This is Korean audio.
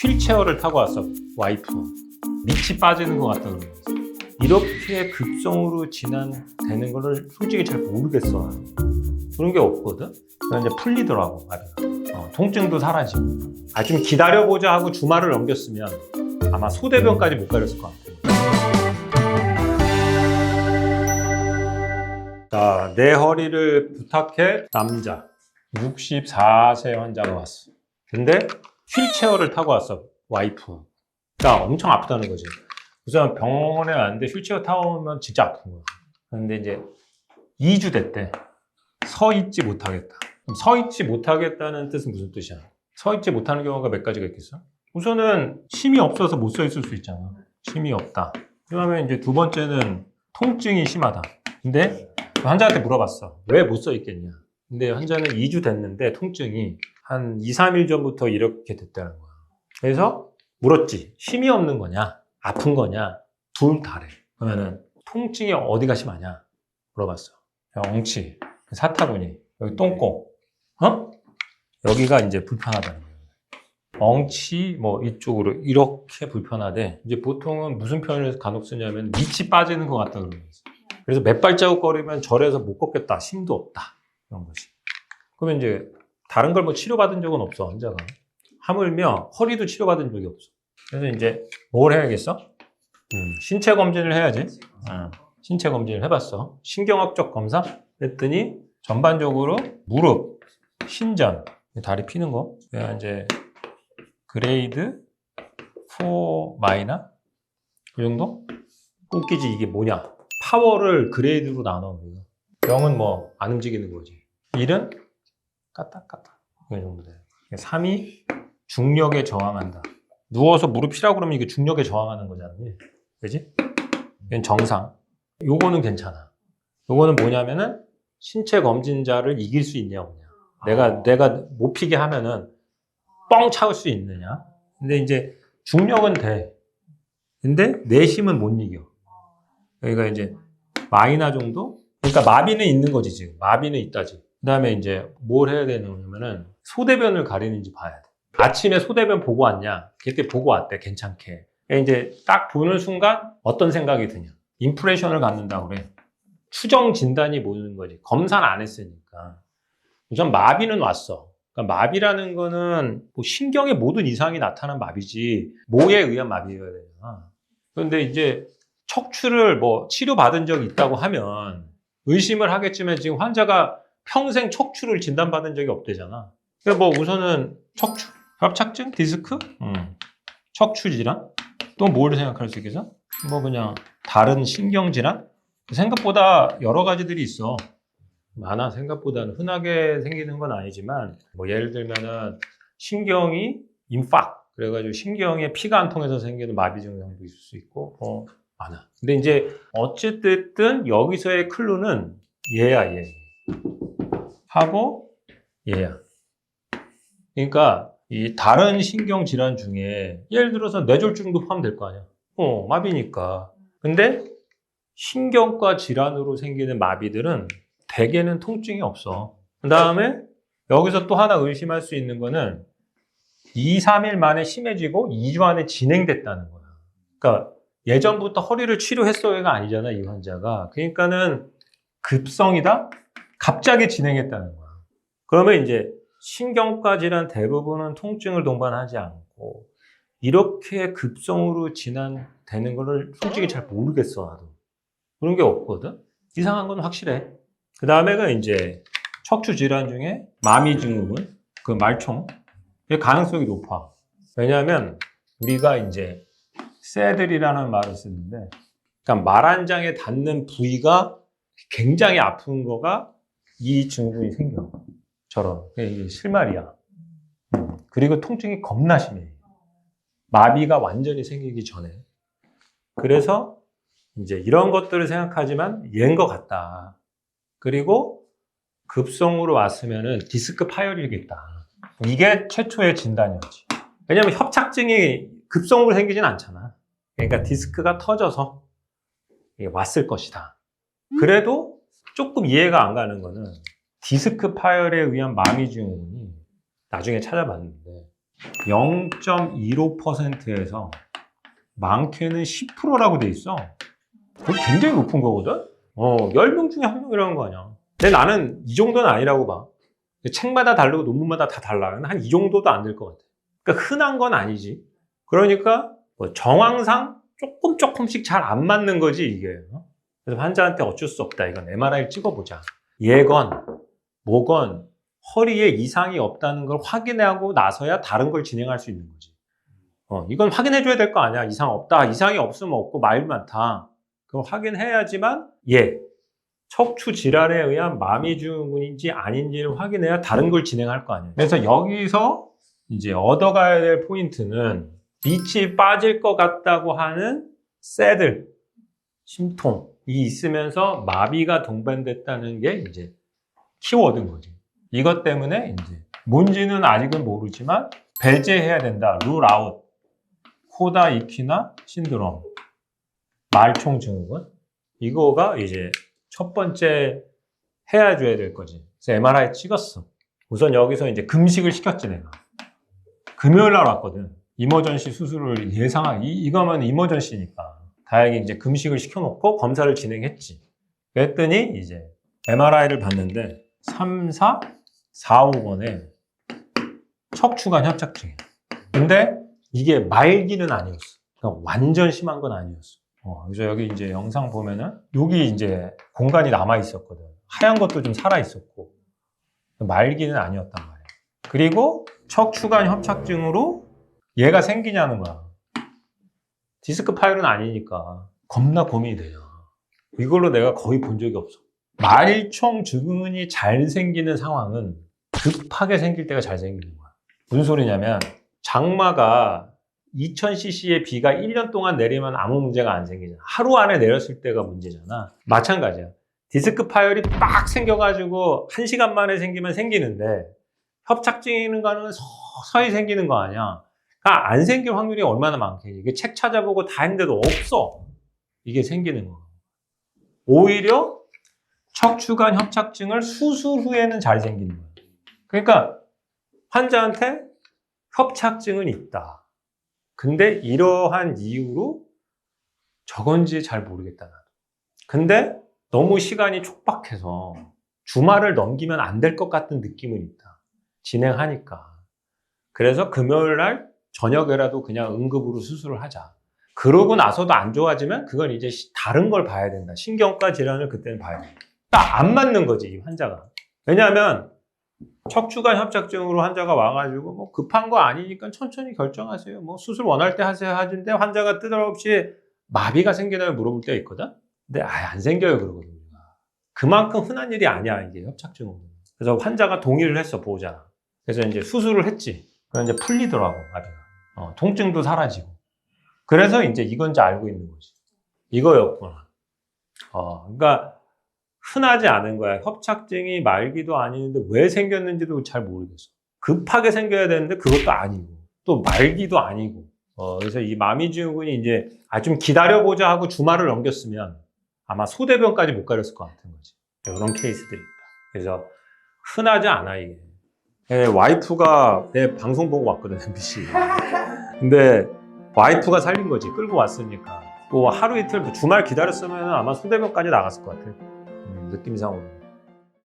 휠체어를 타고 왔어, 와이프. 밑이 빠지는 것 같다 그러면서. 이렇게 급성으로 진행되는 거를 솔직히 잘 모르겠어. 그런 게 없거든? 그래서 이제 풀리더라고, 마비가. 통증도 사라지고. 좀 기다려보자 하고 주말을 넘겼으면 아마 소대변까지 못 가렸을 것 같아. 자, 내 허리를 부탁해. 남자. 64세 환자가 왔어. 근데 휠체어를 타고 왔어, 와이프. 그러니까 엄청 아프다는 거지. 우선 병원에 왔는데 휠체어 타고 오면 진짜 아픈 거야. 근데 이제 2주 됐대. 서 있지 못하겠다. 그럼 서 있지 못하겠다는 뜻은 무슨 뜻이야? 서 있지 못하는 경우가 몇 가지가 있겠어? 우선은 힘이 없어서 못 서 있을 수 있잖아. 힘이 없다. 그러면 이제 두 번째는 통증이 심하다. 근데 환자한테 물어봤어. 왜 못 서 있겠냐? 근데 환자는 2주 됐는데 통증이 한 2, 3일 전부터 이렇게 됐다는 거야. 그래서 물었지. 힘이 없는 거냐? 아픈 거냐? 둘 다래. 그러면은 통증이 어디가 심하냐? 물어봤어. 엉치, 사타구니, 여기 똥꼬, 여기가 이제 불편하다는 거예요. 엉치 뭐 이쪽으로 이렇게 불편하대. 이제 보통은 무슨 표현을 간혹 쓰냐면 밑이 빠지는 것 같다 그러면서. 그래서 몇 발자국 거리면 절에서 못 걷겠다, 힘도 없다, 이런 거지. 그러면 이제 다른 걸 뭐 치료받은 적은 없어, 환자가. 하물며 허리도 치료받은 적이 없어. 그래서 이제 뭘 해야겠어? 신체 검진을 해야지. 신체 검진을 해봤어. 신경학적 검사 했더니 전반적으로 무릎, 신전, 다리 피는 거, 그냥 이제 그레이드 4 마이너 그 정도? 웃기지. 이게 뭐냐? 파워를 그레이드로 나눠. 0은 뭐 안 움직이는 거지. 1은 까딱까딱, 이 정도 돼요. 3이 중력에 저항한다. 누워서 무릎 쉬라고 그러면 이게 중력에 저항하는 거잖아. 그지? 이건 정상. 요거는 괜찮아. 요거는 뭐냐면은 신체 검진자를 이길 수 있냐 없냐. 내가 못 피게 하면은 뻥 차올 수 있느냐. 근데 이제 중력은 돼. 근데 내 힘은 못 이겨. 여기가 이제 마이너 정도? 그러니까 마비는 있는 거지, 지금. 마비는 있다지. 그 다음에 이제 뭘 해야 되냐면은 소대변을 가리는지 봐야 돼. 아침에 소대변 보고 왔냐? 그때 보고 왔대, 괜찮게. 이제 딱 보는 순간 어떤 생각이 드냐? 임프레션을 갖는다고 그래. 추정 진단이 모는 거지. 검사는 안 했으니까. 우선 마비는 왔어. 그러니까 마비라는 거는 뭐 신경의 모든 이상이 나타난 마비지, 뭐에 의한 마비가 되잖아. 그런데 이제 척추를 뭐 치료받은 적이 있다고 하면 의심을 하겠지만 지금 환자가 평생 척추를 진단받은 적이 없대잖아. 그러니까 뭐 우선은 척추, 협착증, 디스크, 척추 질환, 또 뭘 생각할 수 있겠어? 뭐 그냥 다른 신경 질환? 생각보다 여러 가지들이 있어. 많아. 생각보다는 흔하게 생기는 건 아니지만 뭐 예를 들면은 신경이 인팍, 그래가지고 신경에 피가 안 통해서 생기는 마비 증상도 있을 수 있고 많아. 근데 이제 어쨌든 여기서의 클루는 얘야, 얘 하고 얘야. 그러니까 이 다른 신경 질환 중에 예를 들어서 뇌졸중도 포함될 거 아니야. 마비니까. 근데 신경과 질환으로 생기는 마비들은 대개는 통증이 없어. 그 다음에 여기서 또 하나 의심할 수 있는 거는 2, 3일 만에 심해지고 2주 안에 진행됐다는 거야. 그러니까 예전부터 허리를 치료했어요가 아니잖아, 이 환자가. 그러니까는 급성이다? 갑자기 진행했다는 거야. 그러면 이제 신경과 질환 대부분은 통증을 동반하지 않고 이렇게 급성으로 진행되는 거를 솔직히 잘 모르겠어, 나도. 그런 게 없거든? 이상한 건 확실해. 그 다음에가 이제 척추 질환 중에 마미 증후군, 그 말총. 이 가능성이 높아. 왜냐하면 우리가 이제 새들이라는 말을 쓰는데, 그러니까 말 한 장에 닿는 부위가 굉장히 아픈 거가 이 증후군이 생겨. 저런. 이게 실말이야. 그리고 통증이 겁나 심해. 마비가 완전히 생기기 전에. 그래서 이제 이런 것들을 생각하지만 얘인 것 같다. 그리고 급성으로 왔으면은 디스크 파열이겠다. 이게 최초의 진단이었지. 왜냐면 협착증이 급성으로 생기진 않잖아. 그러니까 디스크가 터져서 왔을 것이다. 그래도 조금 이해가 안 가는 거는 디스크 파열에 의한 마비 증후군이 나중에 찾아봤는데 0.15%에서 많게는 10%라고 돼 있어. 그거 굉장히 높은 거거든? 10명 중에 1명이라는 거 아니야. 근데 나는 이 정도는 아니라고 봐. 책마다 다르고 논문마다 다 달라. 한 이 정도도 안 될 것 같아. 그러니까 흔한 건 아니지. 그러니까 뭐 정황상 조금씩 잘 안 맞는 거지, 이게. 그래서 환자한테 어쩔 수 없다. 이건 MRI 찍어보자. 얘건, 뭐건, 허리에 이상이 없다는 걸 확인하고 나서야 다른 걸 진행할 수 있는 거지. 이건 확인해줘야 될 거 아니야. 이상 없다. 이상이 없으면 없고 말 많다. 그걸 확인해야지만 척추 질환에 의한 마미증후군인지 아닌지를 확인해야 다른 걸 진행할 거 아니야. 그래서 여기서 이제 얻어가야 될 포인트는 밑이 빠질 것 같다고 하는 새들, 심통이 있으면서 마비가 동반됐다는 게 이제 키워드인 거지. 이것 때문에 이제 뭔지는 아직은 모르지만 배제해야 된다. 룰 아웃. 코다 이퀴나 신드롬. 말총 증후군. 이거가 이제 첫 번째 해줘야 될 거지. 그래서 MRI 찍었어. 우선 여기서 이제 금식을 시켰지, 내가. 금요일 날 왔거든. 이머전시 수술을 이거면 이머전시니까. 다행히 이제 금식을 시켜놓고 검사를 진행했지. 그랬더니 이제 MRI를 봤는데 3, 4, 4, 5번에 척추관 협착증이야. 근데 이게 말기는 아니었어. 그러니까 완전 심한 건 아니었어. 그래서 여기 이제 영상 보면은 여기 이제 공간이 남아 있었거든. 하얀 것도 좀 살아 있었고 말기는 아니었단 말이야. 그리고 척추관 협착증으로 얘가 생기냐는 거야. 디스크 파일은 아니니까 겁나 고민이 되냐. 이걸로 내가 거의 본 적이 없어. 말총 증후군이 잘 생기는 상황은 급하게 생길 때가 잘 생기는 거야. 무슨 소리냐면 장마가 2000cc의 비가 1년 동안 내리면 아무 문제가 안 생기잖아. 하루 안에 내렸을 때가 문제잖아. 마찬가지야. 디스크 파열이 빡 생겨가지고 1시간 만에 생기면 생기는데 협착증인 거는 서서히 생기는 거 아니야. 그러니까 안 생길 확률이 얼마나 많겠니? 이게 책 찾아보고 다 했는데도 없어. 이게 생기는 거. 오히려 척추관 협착증을 수술 후에는 잘 생기는 거야. 그러니까 환자한테 협착증은 있다. 근데 이러한 이유로 저건지 잘 모르겠다. 나도. 근데 너무 시간이 촉박해서 주말을 넘기면 안 될 것 같은 느낌은 있다. 진행하니까. 그래서 금요일 날 저녁에라도 그냥 응급으로 수술을 하자. 그러고 나서도 안 좋아지면 그건 이제 다른 걸 봐야 된다. 신경과 질환을 그때는 봐야 된다. 딱 안 맞는 거지, 이 환자가. 왜냐하면 척추관 협착증으로 환자가 와가지고 뭐 급한 거 아니니까 천천히 결정하세요. 뭐 수술 원할 때 하세요 하는데 환자가 뜻없이 마비가 생기나요 물어볼 때가 있거든. 근데 아예 안 생겨요 그러거든요. 그만큼 흔한 일이 아니야 이게 협착증은. 그래서 환자가 동의를 했어 보호자가. 그래서 이제 수술을 했지. 그래서 이제 풀리더라고 마비가. 통증도 사라지고. 그래서 이제 이건지 알고 있는 거지. 이거였구나. 그러니까 흔하지 않은 거야. 협착증이 말기도 아니는데 왜 생겼는지도 잘 모르겠어. 급하게 생겨야 되는데 그것도 아니고 또 말기도 아니고. 그래서 이 마미증후군이 이제 좀 기다려보자 하고 주말을 넘겼으면 아마 소대병까지 못 가렸을 것 같은 거지. 이런 케이스들이 있다. 그래서 흔하지 않아 이게. 와이프가 내 방송 보고 왔거든 MBC. 근데 와이프가 살린 거지. 끌고 왔으니까. 또 하루 이틀 주말 기다렸으면 아마 소대병까지 나갔을 것 같아. 느낌상으로.